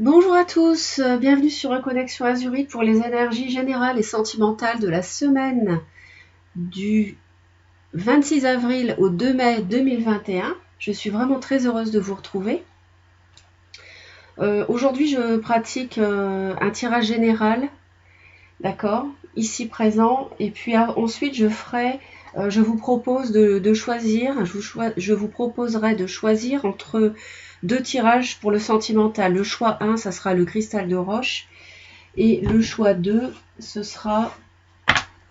Bonjour à tous, bienvenue sur Reconnexion Azurite pour les énergies générales et sentimentales de la semaine du 26 avril au 2 mai 2021. Je suis vraiment très heureuse de vous retrouver. Aujourd'hui, je pratique un tirage général, d'accord, ici présent, et puis ensuite je vous propose de choisir, je vous proposerai de choisir entre deux tirages pour le sentimental. Le choix 1, ça sera le cristal de roche. Et le choix 2, ce sera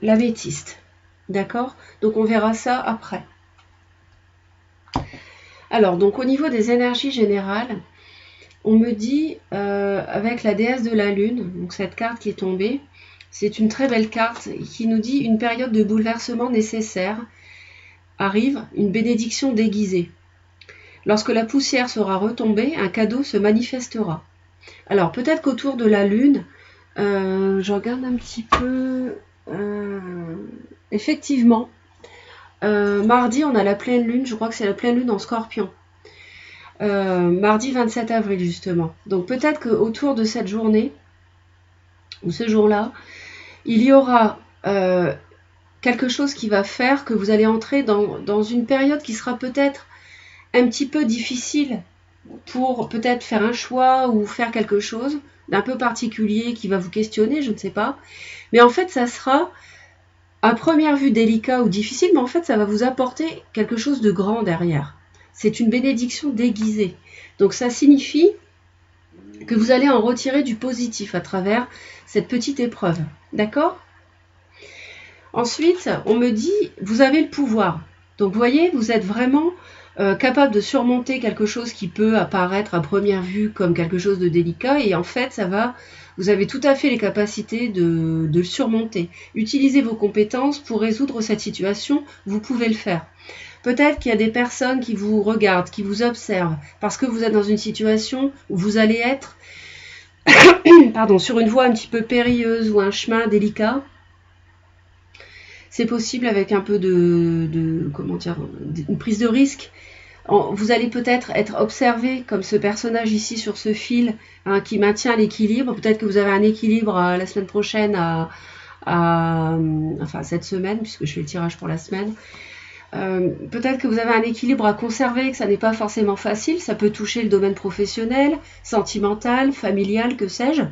l'améthyste. D'accord? Donc on verra ça après. Alors, donc au niveau des énergies générales, on me dit, avec la déesse de la lune, donc cette carte qui est tombée, c'est une très belle carte qui nous dit une période de bouleversement nécessaire arrive, une bénédiction déguisée. Lorsque la poussière sera retombée, un cadeau se manifestera. Alors peut-être qu'autour de la lune, je regarde un petit peu. Effectivement, mardi, on a la pleine lune. Je crois que c'est la pleine lune en Scorpion. Mardi 27 avril, justement. Donc peut-être qu'autour de cette journée, ou ce jour-là, il y aura quelque chose qui va faire que vous allez entrer dans une période qui sera peut-être un petit peu difficile pour peut-être faire un choix ou faire quelque chose d'un peu particulier qui va vous questionner, je ne sais pas. Mais en fait, ça sera à première vue délicat ou difficile, mais en fait, ça va vous apporter quelque chose de grand derrière. C'est une bénédiction déguisée. Donc ça signifie que vous allez en retirer du positif à travers cette petite épreuve. D'accord ? Ensuite, on me dit, vous avez le pouvoir. Donc vous voyez, vous êtes vraiment capable de surmonter quelque chose qui peut apparaître à première vue comme quelque chose de délicat, et en fait vous avez tout à fait les capacités de le surmonter. Utilisez vos compétences pour résoudre cette situation, vous pouvez le faire. Peut-être qu'il y a des personnes qui vous regardent, qui vous observent, parce que vous êtes dans une situation où vous allez être sur une voie un petit peu périlleuse ou un chemin délicat. C'est possible avec un peu une prise de risque. Vous allez peut-être être observé comme ce personnage ici sur ce fil, hein, qui maintient l'équilibre. Peut-être que vous avez un équilibre la semaine prochaine, enfin cette semaine, puisque je fais le tirage pour la semaine. Peut-être que vous avez un équilibre à conserver, que ça n'est pas forcément facile. Ça peut toucher le domaine professionnel, sentimental, familial, que sais-je.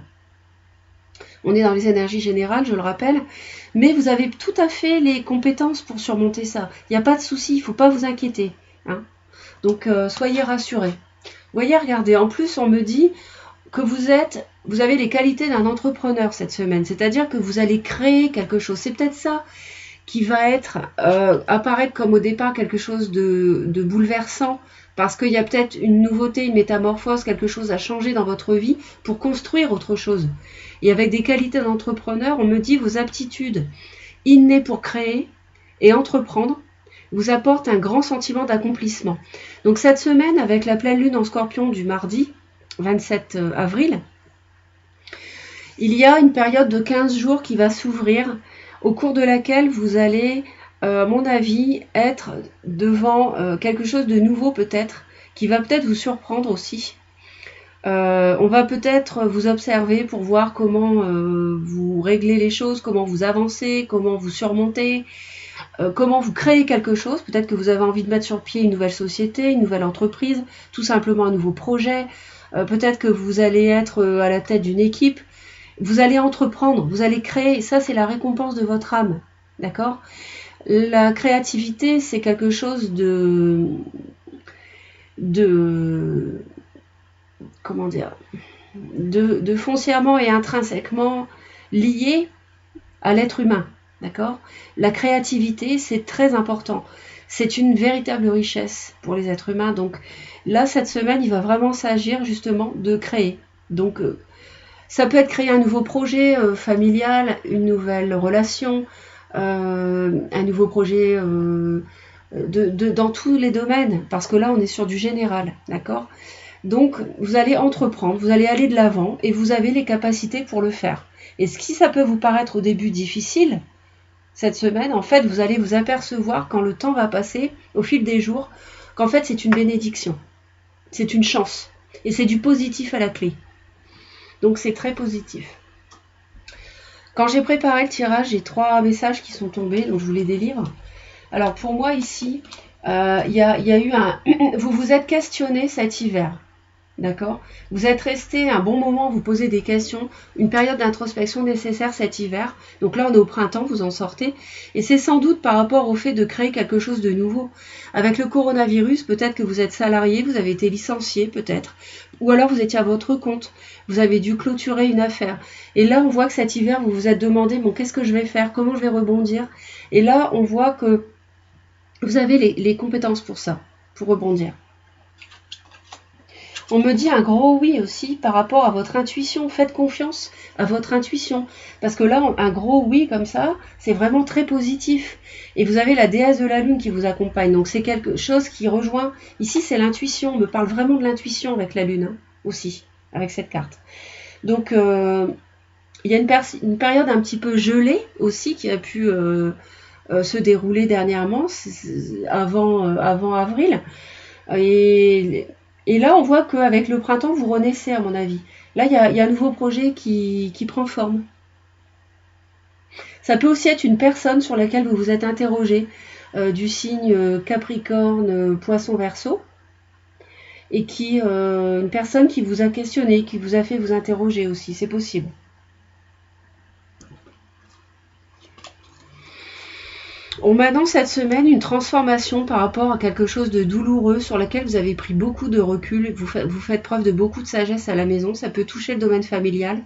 On est dans les énergies générales, je le rappelle. Mais vous avez tout à fait les compétences pour surmonter ça. Il n'y a pas de souci, il ne faut pas vous inquiéter. Hein. Donc, soyez rassurés. Vous voyez, regardez, en plus, on me dit que vous avez les qualités d'un entrepreneur cette semaine. C'est-à-dire que vous allez créer quelque chose. C'est peut-être ça qui va apparaître comme au départ quelque chose de bouleversant, parce qu'il y a peut-être une nouveauté, une métamorphose, quelque chose à changer dans votre vie pour construire autre chose. Et avec des qualités d'entrepreneur, on me dit vos aptitudes innées pour créer et entreprendre vous apportent un grand sentiment d'accomplissement. Donc cette semaine, avec la pleine lune en Scorpion du mardi 27 avril, il y a une période de 15 jours qui va s'ouvrir, au cours de laquelle vous allez, à mon avis, être devant quelque chose de nouveau peut-être, qui va peut-être vous surprendre aussi. On va peut-être vous observer pour voir comment vous réglez les choses, comment vous avancez, comment vous surmontez, comment vous créez quelque chose. Peut-être que vous avez envie de mettre sur pied une nouvelle société, une nouvelle entreprise, tout simplement un nouveau projet. Peut-être que vous allez être à la tête d'une équipe. Vous allez entreprendre, vous allez créer. Ça, c'est la récompense de votre âme. D'accord ? La créativité, c'est quelque chose de foncièrement et intrinsèquement lié à l'être humain. D'accord ? La créativité, c'est très important. C'est une véritable richesse pour les êtres humains. Donc là, cette semaine, il va vraiment s'agir justement de créer. Donc ça peut être créer un nouveau projet familial, une nouvelle relation, un nouveau projet dans tous les domaines, parce que là, on est sur du général. D'accord ? Donc, vous allez entreprendre, vous allez aller de l'avant et vous avez les capacités pour le faire. Et si ça peut vous paraître au début difficile, cette semaine, en fait, vous allez vous apercevoir quand le temps va passer, au fil des jours, qu'en fait, c'est une bénédiction. C'est une chance. Et c'est du positif à la clé. Donc c'est très positif. Quand j'ai préparé le tirage, j'ai 3 messages qui sont tombés, donc je vous les délivre. Alors pour moi ici, il y a eu un... Vous vous êtes questionné cet hiver. D'accord? Vous êtes resté un bon moment, vous posez des questions, une période d'introspection nécessaire cet hiver. Donc là, on est au printemps, vous en sortez. Et c'est sans doute par rapport au fait de créer quelque chose de nouveau. Avec le coronavirus, peut-être que vous êtes salarié, vous avez été licencié, peut-être. Ou alors vous étiez à votre compte, vous avez dû clôturer une affaire. Et là, on voit que cet hiver, vous vous êtes demandé, bon, qu'est-ce que je vais faire? Comment je vais rebondir? Et là, on voit que vous avez les compétences pour ça, pour rebondir. On me dit un gros oui aussi par rapport à votre intuition. Faites confiance à votre intuition. Parce que là, un gros oui comme ça, c'est vraiment très positif. Et vous avez la déesse de la lune qui vous accompagne. Donc c'est quelque chose qui rejoint. Ici, c'est l'intuition. On me parle vraiment de l'intuition avec la lune aussi, avec cette carte. Donc, il y a une période un petit peu gelée aussi qui a pu se dérouler dernièrement, avant avril. Et là, on voit qu'avec le printemps, vous renaissez, à mon avis. Là, il y a un nouveau projet qui prend forme. Ça peut aussi être une personne sur laquelle vous vous êtes interrogé, du signe Capricorne, Poisson, Verseau, et une personne qui vous a questionné, qui vous a fait vous interroger aussi, c'est possible. On m'annonce cette semaine une transformation par rapport à quelque chose de douloureux sur lequel vous avez pris beaucoup de recul, vous faites preuve de beaucoup de sagesse à la maison, ça peut toucher le domaine familial.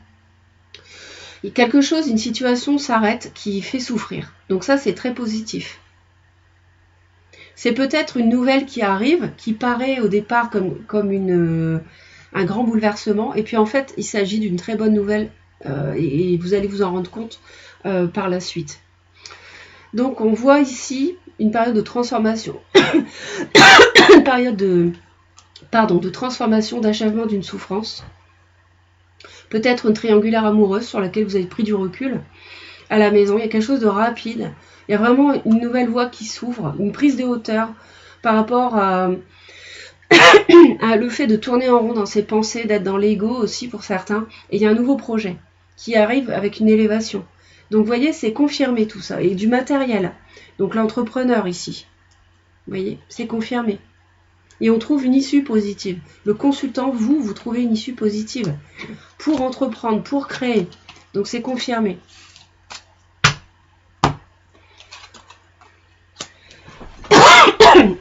Et quelque chose, une situation s'arrête qui fait souffrir. Donc ça, c'est très positif. C'est peut-être une nouvelle qui arrive, qui paraît au départ comme un grand bouleversement, et puis en fait, il s'agit d'une très bonne nouvelle, et vous allez vous en rendre compte par la suite. Donc on voit ici une période de transformation, une période de transformation, d'achèvement d'une souffrance. Peut-être une triangulaire amoureuse sur laquelle vous avez pris du recul à la maison. Il y a quelque chose de rapide. Il y a vraiment une nouvelle voie qui s'ouvre, une prise de hauteur par rapport à le fait de tourner en rond dans ses pensées, d'être dans l'ego aussi pour certains. Et il y a un nouveau projet qui arrive avec une élévation. Donc vous voyez, c'est confirmé tout ça. Et du matériel. Donc l'entrepreneur ici. Vous voyez, c'est confirmé. Et on trouve une issue positive. Le consultant, vous trouvez une issue positive. Pour entreprendre, pour créer. Donc c'est confirmé.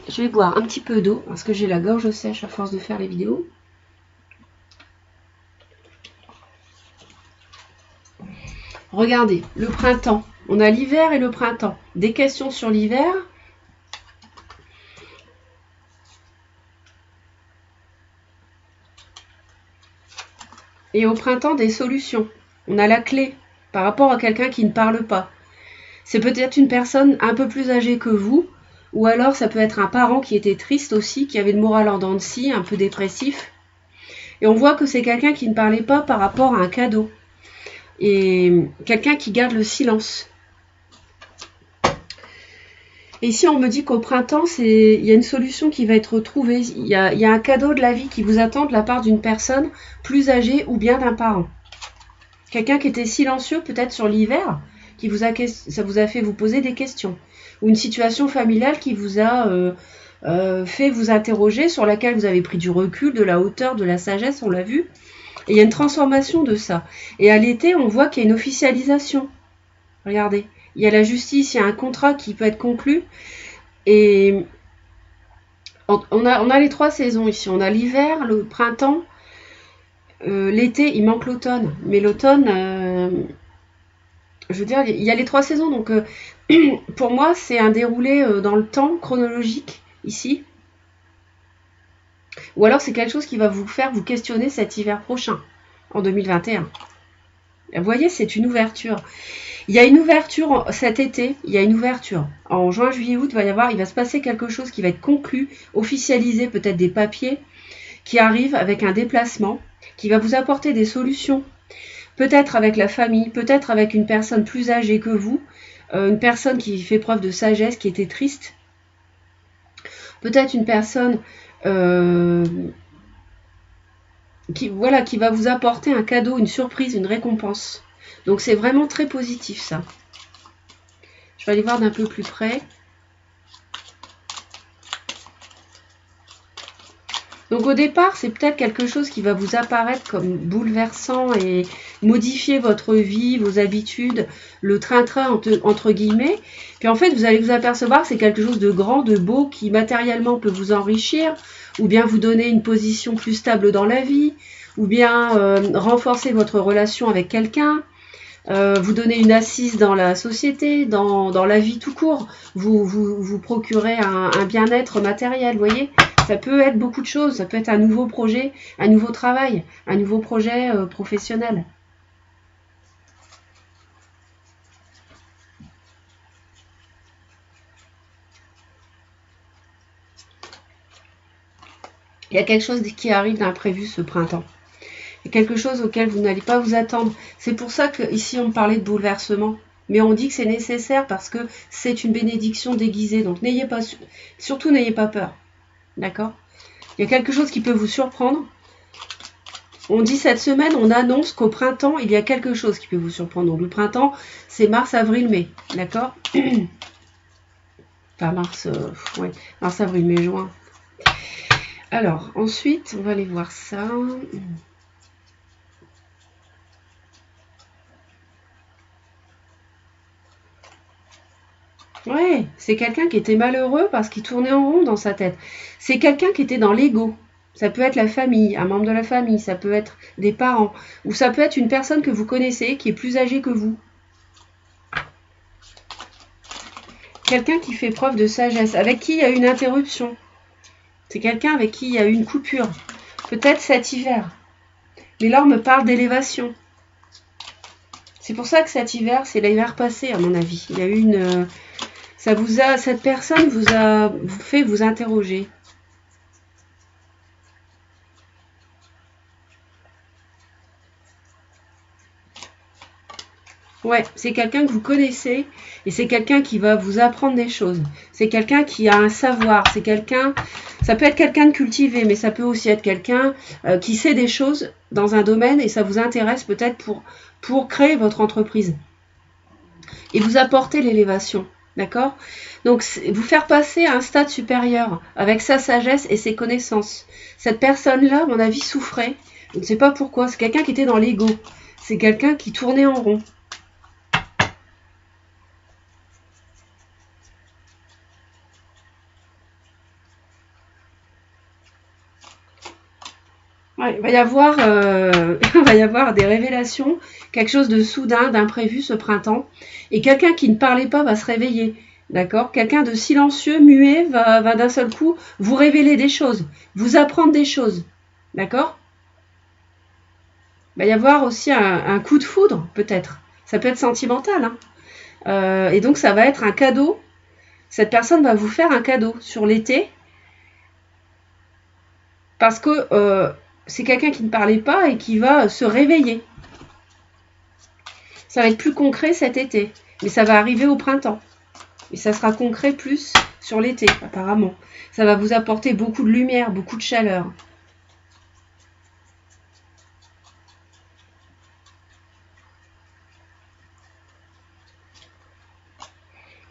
Je vais boire un petit peu d'eau parce que j'ai la gorge sèche à force de faire les vidéos. Regardez, le printemps. On a l'hiver et le printemps. Des questions sur l'hiver. Et au printemps, des solutions. On a la clé par rapport à quelqu'un qui ne parle pas. C'est peut-être une personne un peu plus âgée que vous, ou alors ça peut être un parent qui était triste aussi, qui avait le moral en dents de scie, un peu dépressif. Et on voit que c'est quelqu'un qui ne parlait pas par rapport à un cadeau. Et quelqu'un qui garde le silence. Et ici, on me dit qu'au printemps, il y a une solution qui va être trouvée. Il y a un cadeau de la vie qui vous attend de la part d'une personne plus âgée ou bien d'un parent. Quelqu'un qui était silencieux, peut-être sur l'hiver, ça vous a fait vous poser des questions. Ou une situation familiale qui vous a fait vous interroger, sur laquelle vous avez pris du recul, de la hauteur, de la sagesse, on l'a vu. Et il y a une transformation de ça. Et à l'été, on voit qu'il y a une officialisation. Regardez. Il y a la justice, il y a un contrat qui peut être conclu. Et on a les 3 saisons ici. On a l'hiver, le printemps, l'été, il manque l'automne. Mais l'automne, je veux dire, il y a les 3 saisons. Donc pour moi, c'est un déroulé dans le temps chronologique ici. Ou alors c'est quelque chose qui va vous faire vous questionner cet hiver prochain, en 2021. Vous voyez, c'est une ouverture. Il y a une ouverture cet été, il y a une ouverture. En juin, juillet, août, il va se passer quelque chose qui va être conclu, officialisé, peut-être des papiers qui arrivent avec un déplacement, qui va vous apporter des solutions. Peut-être avec la famille, peut-être avec une personne plus âgée que vous, une personne qui fait preuve de sagesse, qui était triste. Peut-être une personne voilà, qui va vous apporter un cadeau, une surprise, une récompense. Donc c'est vraiment très positif ça. Je vais aller voir d'un peu plus près. Donc au départ, c'est peut-être quelque chose qui va vous apparaître comme bouleversant et modifier votre vie, vos habitudes, le train-train entre guillemets. Puis en fait, vous allez vous apercevoir que c'est quelque chose de grand, de beau, qui matériellement peut vous enrichir, ou bien vous donner une position plus stable dans la vie, ou bien renforcer votre relation avec quelqu'un. Vous donner une assise dans la société, dans la vie tout court, vous procurez un bien-être matériel, vous voyez. Ça peut être beaucoup de choses, ça peut être un nouveau projet, un nouveau travail, un nouveau projet professionnel. Il y a quelque chose qui arrive d'imprévu ce printemps. Il y a quelque chose auquel vous n'allez pas vous attendre. C'est pour ça qu'ici on parlait de bouleversement. Mais on dit que c'est nécessaire parce que c'est une bénédiction déguisée. Donc surtout n'ayez pas peur. D'accord ? Il y a quelque chose qui peut vous surprendre. On dit cette semaine, on annonce qu'au printemps, il y a quelque chose qui peut vous surprendre. Donc le printemps, c'est mars, avril, mai. D'accord ? Enfin mars, ouais, mars, avril, mai, juin. Alors, ensuite, on va aller voir ça. Ouais, c'est quelqu'un qui était malheureux parce qu'il tournait en rond dans sa tête. C'est quelqu'un qui était dans l'ego. Ça peut être la famille, un membre de la famille, ça peut être des parents, ou ça peut être une personne que vous connaissez qui est plus âgée que vous. Quelqu'un qui fait preuve de sagesse, avec qui il y a eu une interruption. C'est quelqu'un avec qui il y a eu une coupure. Peut-être cet hiver. Mais là, on me parle d'élévation. C'est pour ça que cet hiver, c'est l'hiver passé, à mon avis. Il y a eu une... cette personne vous fait vous interroger. Ouais, c'est quelqu'un que vous connaissez et c'est quelqu'un qui va vous apprendre des choses. C'est quelqu'un qui a un savoir. C'est quelqu'un, ça peut être quelqu'un de cultivé, mais ça peut aussi être quelqu'un qui sait des choses dans un domaine et ça vous intéresse peut-être pour créer votre entreprise et vous apporter l'élévation. D'accord ? Donc, vous faire passer à un stade supérieur avec sa sagesse et ses connaissances. Cette personne-là, à mon avis, souffrait. Je ne sais pas pourquoi. C'est quelqu'un qui était dans l'ego. C'est quelqu'un qui tournait en rond. Ouais, il va y avoir, il va y avoir des révélations, quelque chose de soudain, d'imprévu ce printemps. Et quelqu'un qui ne parlait pas va se réveiller. D'accord ? Quelqu'un de silencieux, muet, va d'un seul coup vous révéler des choses, vous apprendre des choses. D'accord ? Il va y avoir aussi un coup de foudre, peut-être. Ça peut être sentimental. Hein. Et donc, ça va être un cadeau. Cette personne va vous faire un cadeau sur l'été. Parce que c'est quelqu'un qui ne parlait pas et qui va se réveiller. Ça va être plus concret cet été. Mais ça va arriver au printemps. Et ça sera concret plus sur l'été, apparemment. Ça va vous apporter beaucoup de lumière, beaucoup de chaleur.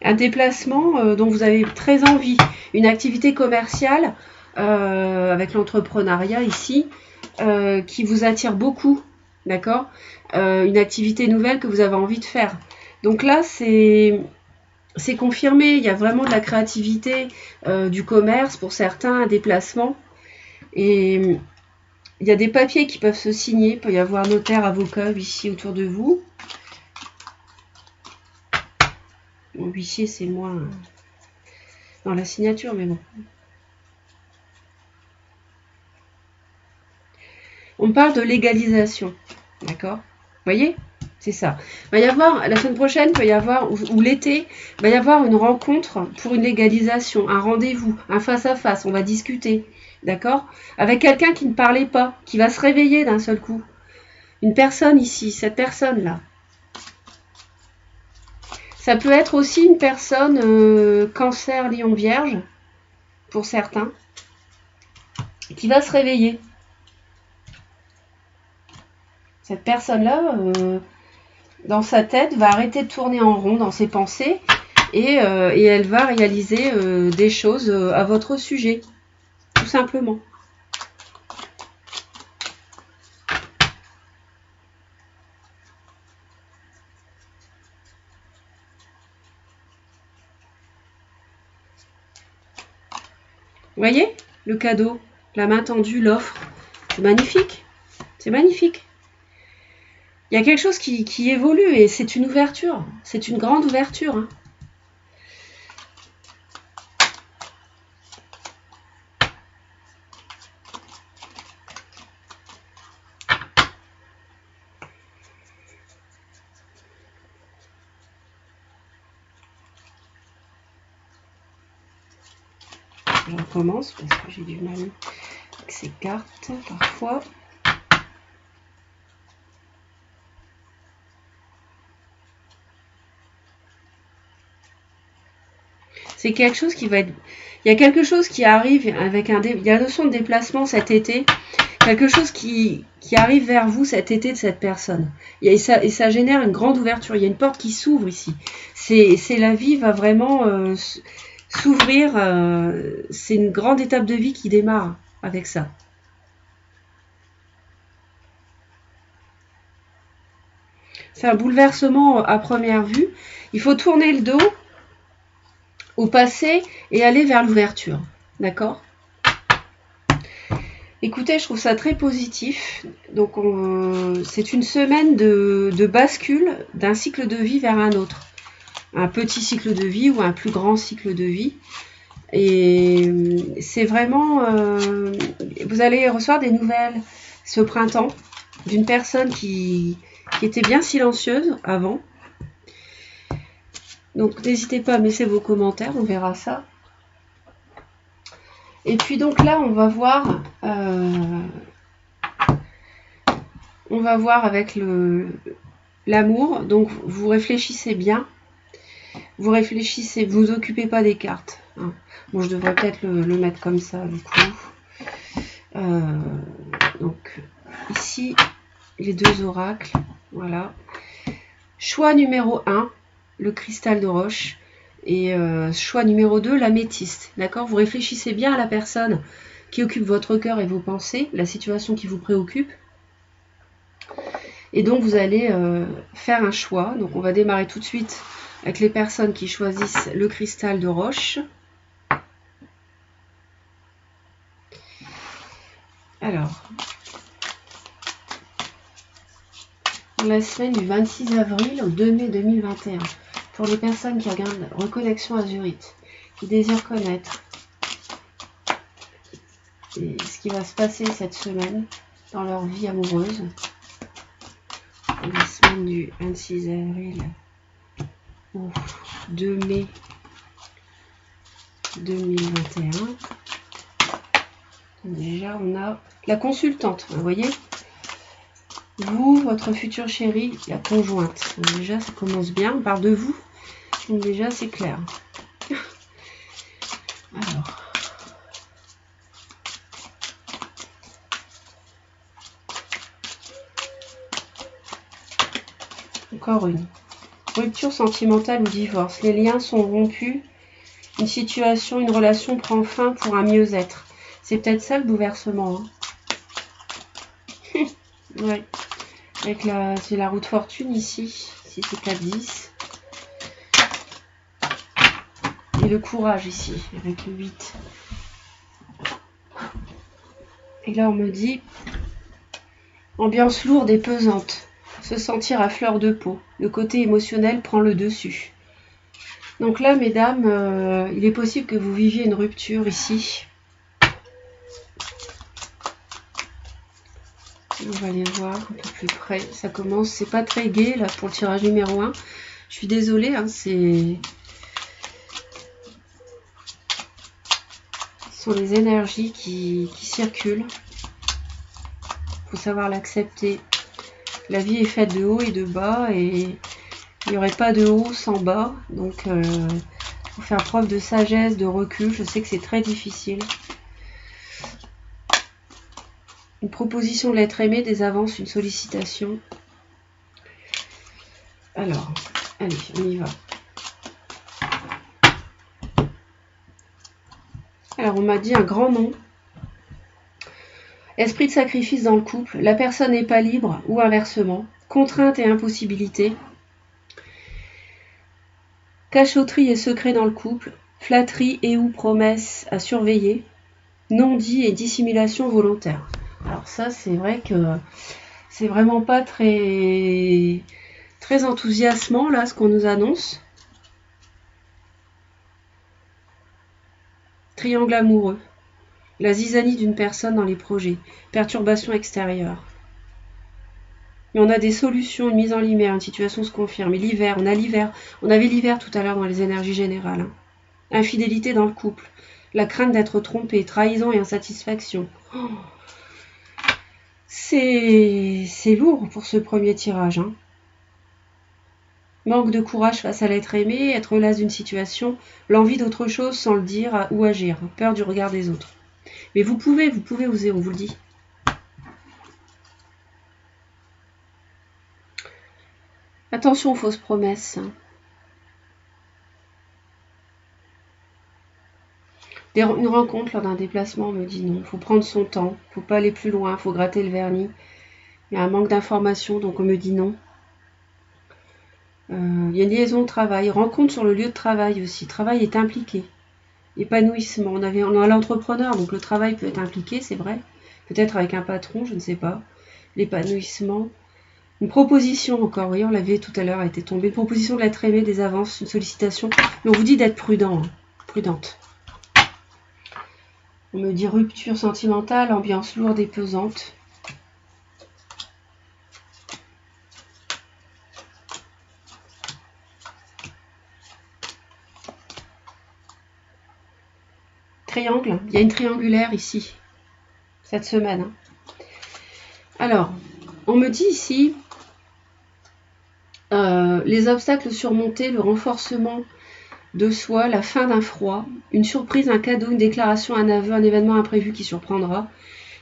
Un déplacement dont vous avez très envie. Une activité commerciale avec l'entrepreneuriat ici qui vous attire beaucoup. D'accord ? Une activité nouvelle que vous avez envie de faire. Donc là, c'est confirmé. Il y a vraiment de la créativité, du commerce pour certains, un déplacement. Et il y a des papiers qui peuvent se signer. Il peut y avoir notaire, avocat, huissier autour de vous. Bon, huissier, c'est moins dans la signature, mais bon. On parle de légalisation. D'accord ? Vous voyez ? C'est ça. Il va y avoir, la semaine prochaine, il va y avoir, ou l'été, il va y avoir une rencontre pour une légalisation, un rendez-vous, un face-à-face, on va discuter, d'accord ? Avec quelqu'un qui ne parlait pas, qui va se réveiller d'un seul coup. Une personne ici, cette personne-là. Ça peut être aussi une personne cancer, lion, vierge, pour certains, qui va se réveiller. Cette personne-là, dans sa tête, va arrêter de tourner en rond dans ses pensées et elle va réaliser des choses à votre sujet, tout simplement. Vous voyez le cadeau, la main tendue, l'offre. C'est magnifique. C'est magnifique. Il y a quelque chose qui évolue et c'est une ouverture. C'est une grande ouverture. Hein. Je recommence parce que j'ai du mal avec ces cartes parfois. C'est quelque chose qui va être... Il y a quelque chose qui arrive avec il y a la notion de déplacement cet été. Quelque chose qui arrive vers vous cet été de cette personne. Et ça génère une grande ouverture. Il y a une porte qui s'ouvre ici. C'est la vie va vraiment s'ouvrir. C'est une grande étape de vie qui démarre avec ça. C'est un bouleversement à première vue. Il faut tourner le dos au passé et aller vers l'ouverture. D'accord ? Écoutez, je trouve ça très positif. Donc, c'est une semaine de bascule d'un cycle de vie vers un autre. Un petit cycle de vie ou un plus grand cycle de vie. Et c'est vraiment... vous allez recevoir des nouvelles ce printemps d'une personne qui était bien silencieuse avant. Donc, n'hésitez pas à me laisser vos commentaires, on verra ça. Et puis donc là, on va voir avec l'amour. Donc vous réfléchissez bien. Vous réfléchissez, vous occupez pas des cartes. Hein. Bon, je devrais peut-être le mettre comme ça, du coup. Donc ici, les deux oracles. Voilà. Choix numéro 1, le cristal de roche. Et choix numéro 2, l'améthyste. D'accord ? Vous réfléchissez bien à la personne qui occupe votre cœur et vos pensées, la situation qui vous préoccupe. Et donc, vous allez faire un choix. Donc, on va démarrer tout de suite avec les personnes qui choisissent le cristal de roche. Alors, la semaine du 26 avril au 2 mai 2021. Pour les personnes qui regardent Reconnexion Azurite, qui désirent connaître ce qui va se passer cette semaine dans leur vie amoureuse, la semaine du 26 avril au 2 mai 2021. Déjà, on a la consultante, vous voyez, vous, votre futur chéri, la conjointe. Donc déjà, ça commence bien, on parle de vous. Donc déjà, c'est clair. Alors. Encore une. Rupture sentimentale ou divorce. Les liens sont rompus. Une situation, une relation prend fin pour un mieux-être. C'est peut-être ça le bouleversement. Hein. Ouais. Avec c'est la roue de fortune ici. Ici c'est 4-10. Et le courage ici, avec le 8. Et là on me dit, ambiance lourde et pesante. Se sentir à fleur de peau. Le côté émotionnel prend le dessus. Donc là, mesdames, il est possible que vous viviez une rupture ici. On va aller voir un peu plus près. Ça commence, c'est pas très gai là pour le tirage numéro 1. Je suis désolée, hein, ce sont les énergies qui circulent. Il faut savoir l'accepter. La vie est faite de haut et de bas et il n'y aurait pas de haut sans bas. Donc, il faut faire preuve de sagesse, de recul. Je sais que c'est très difficile. Une proposition de l'être aimé, des avances, une sollicitation. Alors, allez, on y va. Alors, on m'a dit un grand nom. Esprit de sacrifice dans le couple. La personne n'est pas libre ou inversement. Contrainte et impossibilité. Cachotterie et secret dans le couple. Flatterie et ou promesse à surveiller. Non-dit et dissimulation volontaire. Alors ça, c'est vrai que c'est vraiment pas très enthousiasmant là ce qu'on nous annonce. Triangle amoureux. La zizanie d'une personne dans les projets. Perturbation extérieure. Mais on a des solutions, une mise en lumière, une situation se confirme. Et l'hiver, on avait l'hiver tout à l'heure dans les énergies générales. Infidélité dans le couple. La crainte d'être trompé, trahison et insatisfaction. Oh, c'est lourd pour ce premier tirage. Manque de courage face à l'être aimé, être las d'une situation, l'envie d'autre chose sans le dire ou agir, peur du regard des autres. Mais vous pouvez oser, on vous le dit. Attention aux fausses promesses. Une rencontre lors d'un déplacement, on me dit non, il faut prendre son temps, il ne faut pas aller plus loin, il faut gratter le vernis. Il y a un manque d'information, donc on me dit non. Il y a une liaison au travail, rencontre sur le lieu de travail aussi, travail est impliqué. Épanouissement, on a l'entrepreneur, donc le travail peut être impliqué, c'est vrai. Peut-être avec un patron, je ne sais pas. L'épanouissement. Une proposition encore, vous voyez, on l'avait tout à l'heure, elle était tombée. Une proposition de l'être aimé, des avances, une sollicitation. Mais on vous dit d'être prudent, prudente. On me dit rupture sentimentale, ambiance lourde et pesante. Triangle, il y a une triangulaire ici, cette semaine. Alors, on me dit ici, les obstacles surmontés, le renforcement de soi, la fin d'un froid, une surprise, un cadeau, une déclaration, un aveu, un événement imprévu qui surprendra.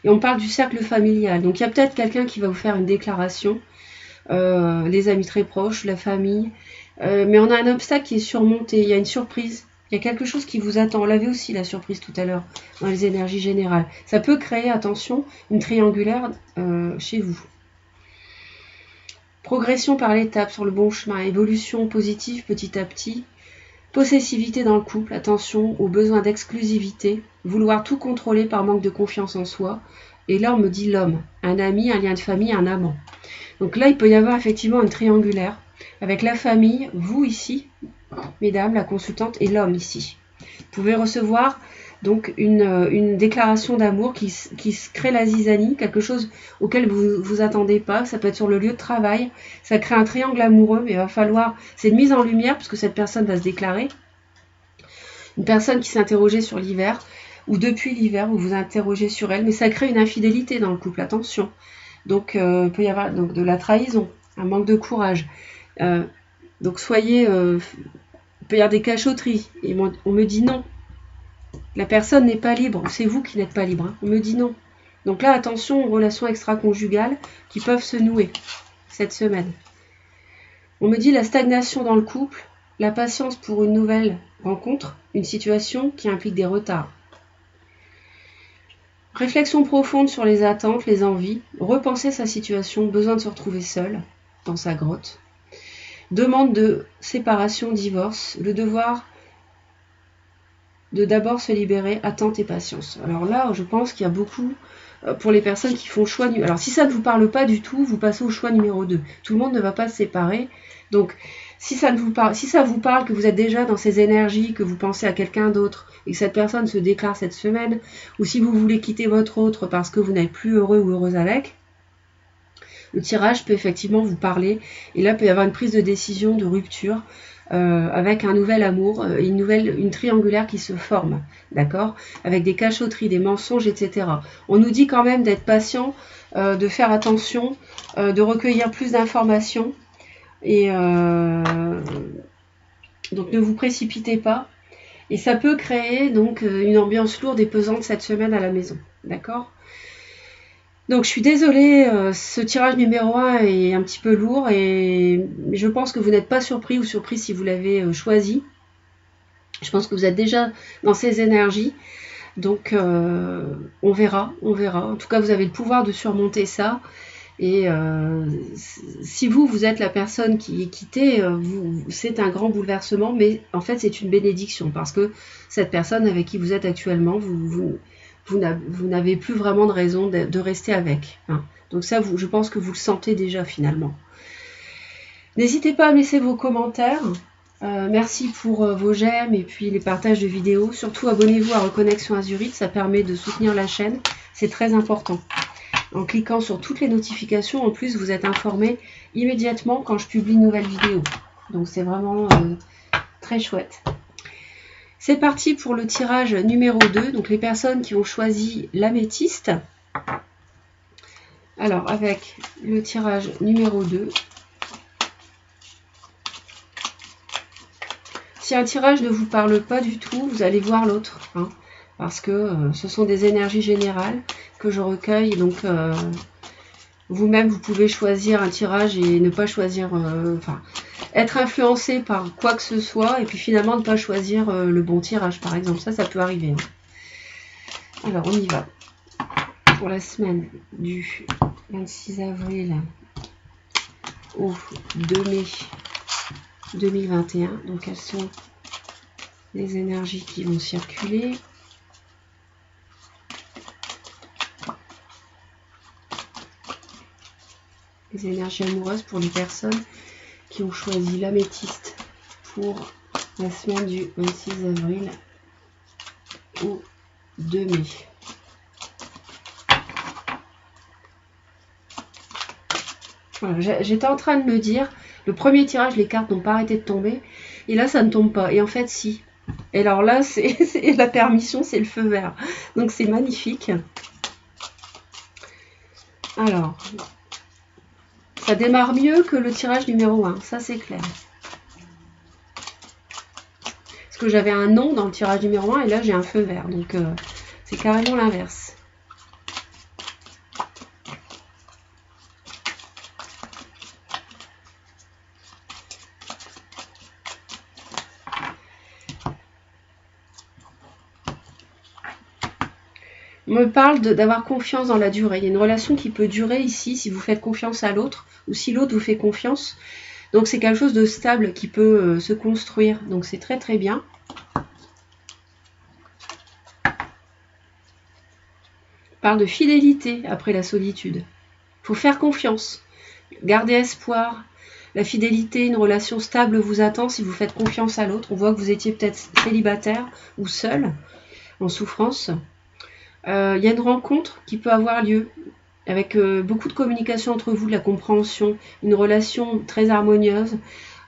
Et on parle du cercle familial. Donc il y a peut-être quelqu'un qui va vous faire une déclaration, les amis très proches, la famille. Mais on a un obstacle qui est surmonté, il y a une surprise. Il y a quelque chose qui vous attend. On l'avait aussi, la surprise, tout à l'heure, dans les énergies générales. Ça peut créer, attention, une triangulaire chez vous. Progression par l'étape, sur le bon chemin. Évolution positive petit à petit. Possessivité dans le couple. Attention aux besoins d'exclusivité. Vouloir tout contrôler par manque de confiance en soi. Et là, on me dit l'homme. Un ami, un lien de famille, un amant. Donc là, il peut y avoir effectivement une triangulaire. Avec la famille, vous ici, mesdames, la consultante, et l'homme ici. Vous pouvez recevoir donc une déclaration d'amour qui se crée la zizanie, quelque chose auquel vous vous attendez pas. Ça peut être sur le lieu de travail. Ça crée un triangle amoureux, mais il va falloir... C'est une mise en lumière, puisque cette personne va se déclarer. Une personne qui s'interrogeait sur l'hiver, ou depuis l'hiver, vous vous interrogez sur elle, mais ça crée une infidélité dans le couple, attention. Donc, il peut y avoir donc, de la trahison, un manque de courage. Donc, soyez... il peut y avoir des cachotteries. Et on me dit non. La personne n'est pas libre. C'est vous qui n'êtes pas libre. Hein. On me dit non. Donc là, attention aux relations extra-conjugales qui peuvent se nouer cette semaine. On me dit la stagnation dans le couple, la patience pour une nouvelle rencontre, une situation qui implique des retards. Réflexion profonde sur les attentes, les envies, repenser sa situation, besoin de se retrouver seul dans sa grotte. Demande de séparation, divorce, le devoir de d'abord se libérer, attente et patience. Alors là, je pense qu'il y a beaucoup pour les personnes qui font choix. Alors si ça ne vous parle pas du tout, vous passez au choix numéro 2. Tout le monde ne va pas se séparer. Donc si ça vous parle, que vous êtes déjà dans ces énergies, que vous pensez à quelqu'un d'autre et que cette personne se déclare cette semaine, ou si vous voulez quitter votre autre parce que vous n'êtes plus heureux ou heureuse avec, le tirage peut effectivement vous parler. Et là, il peut y avoir une prise de décision, de rupture, avec un nouvel amour, une triangulaire qui se forme, d'accord, avec des cachotteries, des mensonges, etc. On nous dit quand même d'être patient, de faire attention, de recueillir plus d'informations, et donc ne vous précipitez pas. Et ça peut créer donc une ambiance lourde et pesante cette semaine à la maison, d'accord. Donc je suis désolée, ce tirage numéro 1 est un petit peu lourd et je pense que vous n'êtes pas surpris ou surpris si vous l'avez choisi. Je pense que vous êtes déjà dans ces énergies. Donc on verra, on verra. En tout cas, vous avez le pouvoir de surmonter ça. Et si vous êtes la personne qui est quittée, c'est un grand bouleversement, mais en fait c'est une bénédiction parce que cette personne avec qui vous êtes actuellement, vous n'avez plus vraiment de raison de rester avec. Hein. Donc ça, je pense que vous le sentez déjà finalement. N'hésitez pas à me laisser vos commentaires. Merci pour vos j'aime et puis les partages de vidéos. Surtout, abonnez-vous à Reconnexion Azurite, ça permet de soutenir la chaîne. C'est très important. En cliquant sur toutes les notifications, en plus, vous êtes informé immédiatement quand je publie une nouvelle vidéo. Donc, c'est vraiment très chouette. C'est parti pour le tirage numéro 2. Donc, les personnes qui ont choisi l'améthyste. Alors, avec le tirage numéro 2. Si un tirage ne vous parle pas du tout, vous allez voir l'autre. Hein, parce que ce sont des énergies générales que je recueille. Donc, vous-même, vous pouvez choisir un tirage et ne pas choisir... être influencé par quoi que ce soit et puis finalement ne pas choisir le bon tirage, par exemple. Ça peut arriver. Hein. Alors, on y va. Pour la semaine du 26 avril au 2 mai 2021. Donc, quelles sont les énergies qui vont circuler ? Les énergies amoureuses pour les personnes qui ont choisi l'améthyste pour la semaine du 26 avril au 2 mai. Voilà, j'étais en train de me dire, le premier tirage, les cartes n'ont pas arrêté de tomber, et là ça ne tombe pas, et en fait si. Et alors là, c'est la permission, c'est le feu vert. Donc c'est magnifique. Alors, ça démarre mieux que le tirage numéro 1, ça c'est clair. Parce que j'avais un non dans le tirage numéro 1 et là j'ai un feu vert, donc c'est carrément l'inverse. On me parle d'avoir confiance dans la durée. Il y a une relation qui peut durer ici si vous faites confiance à l'autre ou si l'autre vous fait confiance. Donc c'est quelque chose de stable qui peut se construire. Donc c'est très très bien. On parle de fidélité après la solitude. Il faut faire confiance, garder espoir. La fidélité, une relation stable vous attend si vous faites confiance à l'autre. On voit que vous étiez peut-être célibataire ou seul, en souffrance. Il y a une rencontre qui peut avoir lieu avec beaucoup de communication entre vous, de la compréhension, une relation très harmonieuse.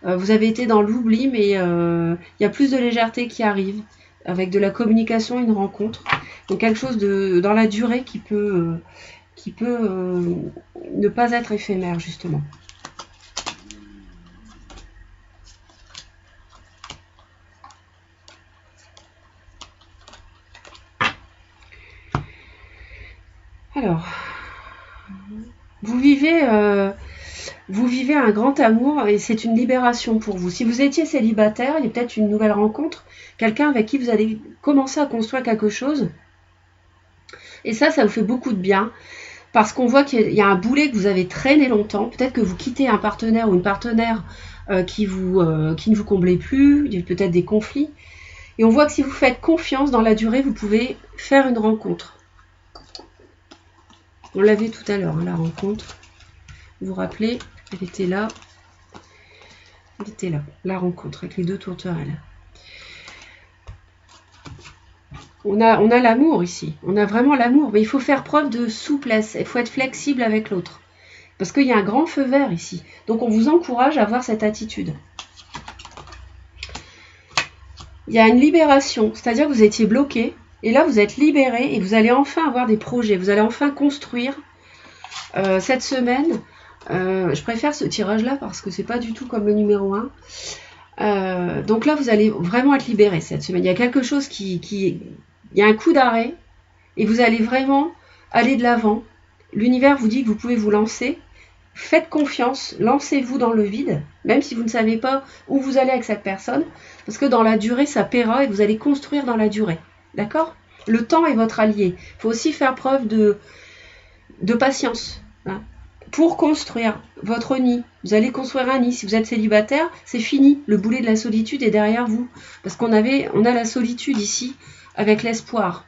Vous avez été dans l'oubli, mais il y a plus de légèreté qui arrive avec de la communication, une rencontre. Donc quelque chose dans la durée qui peut ne pas être éphémère, justement. Alors, vous vivez un grand amour et c'est une libération pour vous. Si vous étiez célibataire, il y a peut-être une nouvelle rencontre, quelqu'un avec qui vous allez commencer à construire quelque chose. Et ça vous fait beaucoup de bien parce qu'on voit qu'il y a un boulet que vous avez traîné longtemps. Peut-être que vous quittez un partenaire ou une partenaire qui ne vous comblait plus. Il y a peut-être des conflits. Et on voit que si vous faites confiance dans la durée, vous pouvez faire une rencontre. On l'a vu tout à l'heure, hein, la rencontre. Vous vous rappelez, elle était là. Elle était là, la rencontre avec les deux tourterelles. On a l'amour ici. On a vraiment l'amour. Mais il faut faire preuve de souplesse. Il faut être flexible avec l'autre. Parce qu'il y a un grand feu vert ici. Donc on vous encourage à avoir cette attitude. Il y a une libération. C'est-à-dire que vous étiez bloqué. Et là, vous êtes libéré et vous allez enfin avoir des projets. Vous allez enfin construire cette semaine. Je préfère ce tirage-là parce que c'est pas du tout comme le numéro 1. Donc là, vous allez vraiment être libéré cette semaine. Il y a quelque chose il y a un coup d'arrêt et vous allez vraiment aller de l'avant l'univers vous dit que vous pouvez vous lancer. Faites confiance, lancez-vous dans le vide, même si vous ne savez pas où vous allez avec cette personne, parce que dans la durée, ça paiera et vous allez construire dans la durée. D'accord? Le temps est votre allié. Il faut aussi faire preuve de patience, hein, pour construire votre nid. Vous allez construire un nid. Si vous êtes célibataire, c'est fini. Le boulet de la solitude est derrière vous. Parce qu'on a la solitude ici avec l'espoir.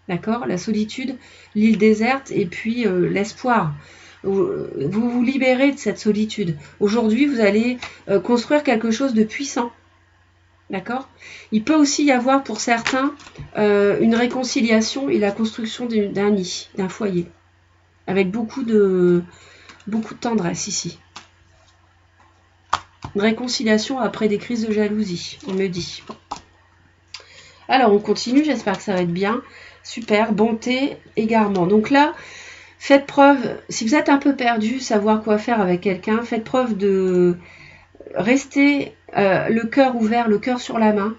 D'accord? La solitude, l'île déserte et puis l'espoir. Vous vous libérez de cette solitude. Aujourd'hui, vous allez construire quelque chose de puissant. D'accord? Il peut aussi y avoir pour certains une réconciliation et la construction d'un nid, d'un foyer. Avec beaucoup de tendresse ici. Une réconciliation après des crises de jalousie, on me dit. Alors, on continue, j'espère que ça va être bien. Super, bonté, égarement. Donc là, faites preuve, si vous êtes un peu perdu, savoir quoi faire avec quelqu'un, faites preuve de rester le cœur ouvert, le cœur sur la main.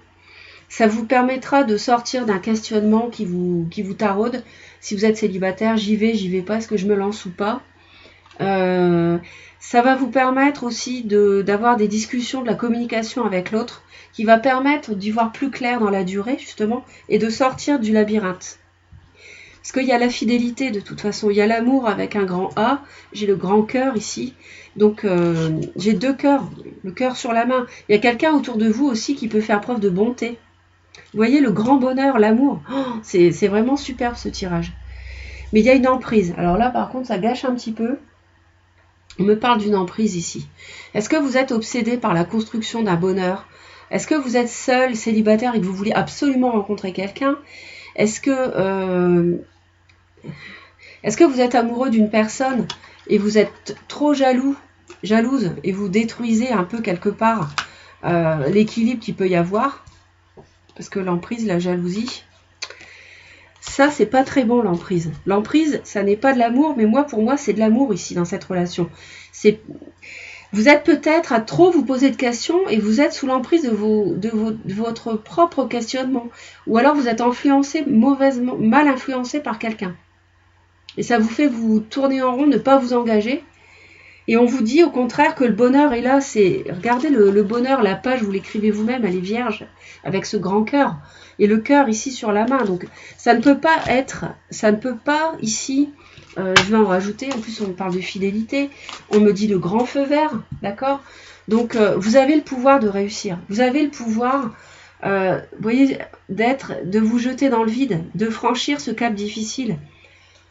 Ça vous permettra de sortir d'un questionnement qui vous taraude. Si vous êtes célibataire, j'y vais pas, est-ce que je me lance ou pas? Ça va vous permettre aussi d'avoir des discussions, de la communication avec l'autre, qui va permettre d'y voir plus clair dans la durée, justement, et de sortir du labyrinthe. Parce qu'il y a la fidélité, de toute façon, il y a l'amour avec un grand A, j'ai le grand cœur ici, donc j'ai deux cœurs, le cœur sur la main. Il y a quelqu'un autour de vous aussi qui peut faire preuve de bonté. Vous voyez, le grand bonheur, l'amour, oh, c'est vraiment superbe ce tirage. Mais il y a une emprise. Alors là, par contre, ça gâche un petit peu. On me parle d'une emprise ici. Est-ce que vous êtes obsédé par la construction d'un bonheur? Est-ce que vous êtes seul, célibataire et que vous voulez absolument rencontrer quelqu'un? Est-ce que vous êtes amoureux d'une personne et vous êtes trop jalouse et vous détruisez un peu quelque part l'équilibre qu'il peut y avoir? Parce que l'emprise, la jalousie, ça, c'est pas très bon, l'emprise. L'emprise, ça n'est pas de l'amour, mais pour moi, c'est de l'amour ici, dans cette relation. Vous êtes peut-être à trop vous poser de questions et vous êtes sous l'emprise de votre propre questionnement. Ou alors, vous êtes influencé mal influencé par quelqu'un. Et ça vous fait vous tourner en rond, ne pas vous engager. Et on vous dit au contraire que le bonheur est là. Regardez le bonheur, la page, vous l'écrivez vous-même, elle est vierge, avec ce grand cœur. Et le cœur ici sur la main. Donc ça ne peut pas ici, je vais en rajouter, en plus on parle de fidélité, on me dit le grand feu vert, d'accord? Donc vous avez le pouvoir de réussir. Vous avez le pouvoir, vous voyez, de vous jeter dans le vide, de franchir ce cap difficile.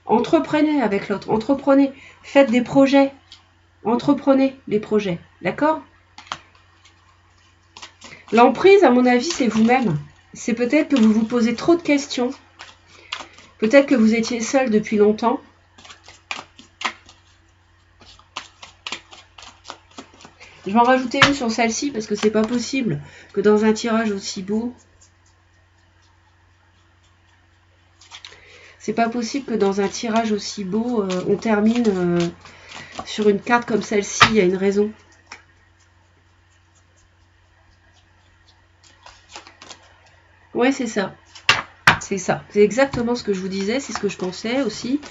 Entreprenez avec l'autre, entreprenez, faites des projets. Entreprenez les projets, d'accord? L'emprise, à mon avis, c'est vous-même. C'est peut-être que vous vous posez trop de questions. Peut-être que vous étiez seul depuis longtemps. Je vais en rajouter une sur celle-ci parce que c'est pas possible que dans un tirage aussi beau... C'est pas possible que dans un tirage aussi beau, on termine... sur une carte comme celle-ci, il y a une raison. Ouais, c'est ça. C'est ça. C'est exactement ce que je vous disais, c'est ce que je pensais aussi.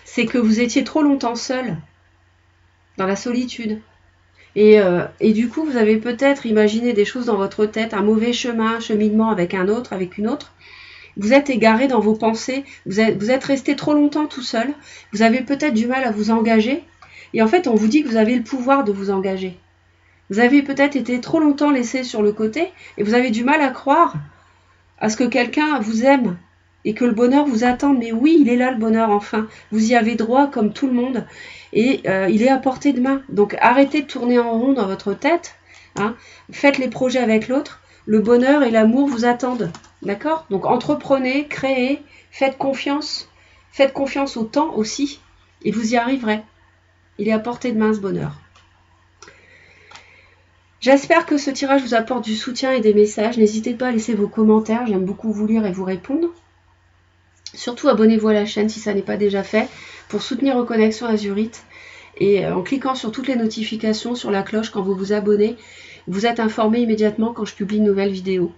C'est que vous étiez trop longtemps seul, dans la solitude. Et du coup, vous avez peut-être imaginé des choses dans votre tête, un mauvais cheminement avec un autre, avec une autre. Vous êtes égaré dans vos pensées, vous êtes resté trop longtemps tout seul. Vous avez peut-être du mal à vous engager. Et en fait, on vous dit que vous avez le pouvoir de vous engager. Vous avez peut-être été trop longtemps laissé sur le côté et vous avez du mal à croire à ce que quelqu'un vous aime et que le bonheur vous attend. Mais oui, il est là le bonheur enfin. Vous y avez droit comme tout le monde et il est à portée de main. Donc arrêtez de tourner en rond dans votre tête. Hein. Faites les projets avec l'autre. Le bonheur et l'amour vous attendent. D'accord? Donc entreprenez, créez, faites confiance. Faites confiance au temps aussi et vous y arriverez. Il est à portée de main ce bonheur. J'espère que ce tirage vous apporte du soutien et des messages. N'hésitez pas à laisser vos commentaires. J'aime beaucoup vous lire et vous répondre. Surtout, abonnez-vous à la chaîne si ça n'est pas déjà fait pour soutenir Reconnexion Azurite. Et en cliquant sur toutes les notifications, sur la cloche quand vous vous abonnez, vous êtes informé immédiatement quand je publie une nouvelle vidéo.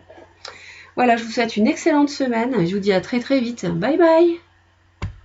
Voilà, je vous souhaite une excellente semaine. Je vous dis à très très vite. Bye bye!